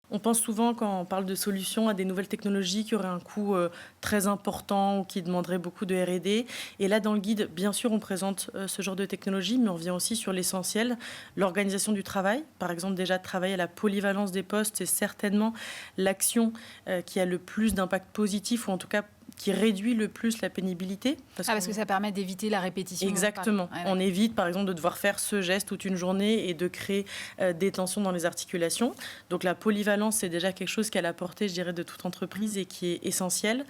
On pense souvent, quand on parle de solutions, à des nouvelles technologies qui auraient un coût très important ou qui demanderaient beaucoup de R&D. Et là, dans le guide, bien sûr, on présente ce genre de technologie, mais on vient aussi sur l'essentiel, l'organisation du travail. Par exemple, déjà, travailler à la polyvalence des postes, c'est certainement l'action qui a le plus d'impact positif, ou en tout cas qui réduit le plus la pénibilité. Parce que ça permet d'éviter la répétition. Exactement. Ouais, On évite, par exemple, de devoir faire ce geste toute une journée et de créer des tensions dans les articulations. Donc la polyvalence, c'est déjà quelque chose qui est à la portée, je dirais, de toute entreprise et qui est essentiel.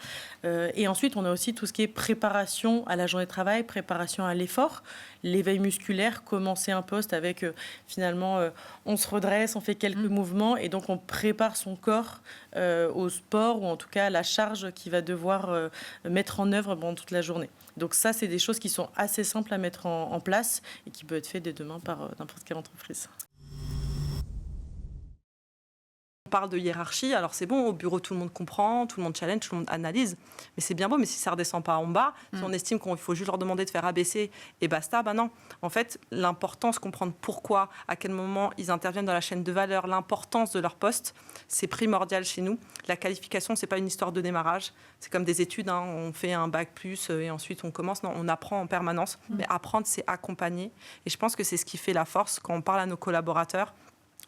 Et ensuite, on a aussi tout ce qui est préparation à la journée de travail, préparation à l'effort, l'éveil musculaire, commencer un poste avec, finalement, on se redresse, on fait quelques mouvements et donc on prépare son corps au sport, ou en tout cas à la charge qu'il va devoir mettre en œuvre pendant toute la journée. Donc ça, c'est des choses qui sont assez simples à mettre en place et qui peuvent être faites dès demain par n'importe quelle entreprise. On parle de hiérarchie, alors c'est bon, au bureau tout le monde comprend, tout le monde challenge, tout le monde analyse, mais c'est bien beau, mais si ça ne redescend pas en bas, si on estime qu'il faut juste leur demander de faire ABC et basta, ben non. En fait, l'importance, comprendre pourquoi, à quel moment ils interviennent dans la chaîne de valeur, l'importance de leur poste, c'est primordial chez nous. La qualification, ce n'est pas une histoire de démarrage, c'est comme des études, hein, on fait un bac plus et ensuite on commence, non, on apprend en permanence, mais apprendre, c'est accompagner, et je pense que c'est ce qui fait la force quand on parle à nos collaborateurs.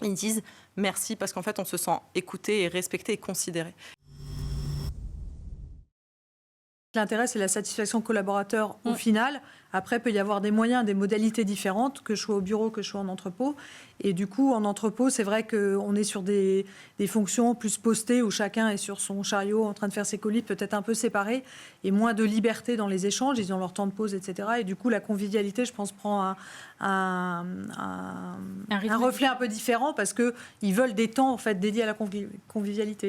Ils disent merci parce qu'en fait, on se sent écouté et respecté et considéré. L'intérêt, c'est la satisfaction collaborateur au final. Après, il peut y avoir des moyens, des modalités différentes, que je sois au bureau, que je sois en entrepôt. Et du coup, en entrepôt, c'est vrai qu'on est sur des fonctions plus postées où chacun est sur son chariot en train de faire ses colis, peut-être un peu séparés, et moins de liberté dans les échanges. Ils ont leur temps de pause, etc. Et du coup, la convivialité, je pense, prend un reflet un peu différent parce qu'ils veulent des temps en fait, dédiés à la convivialité.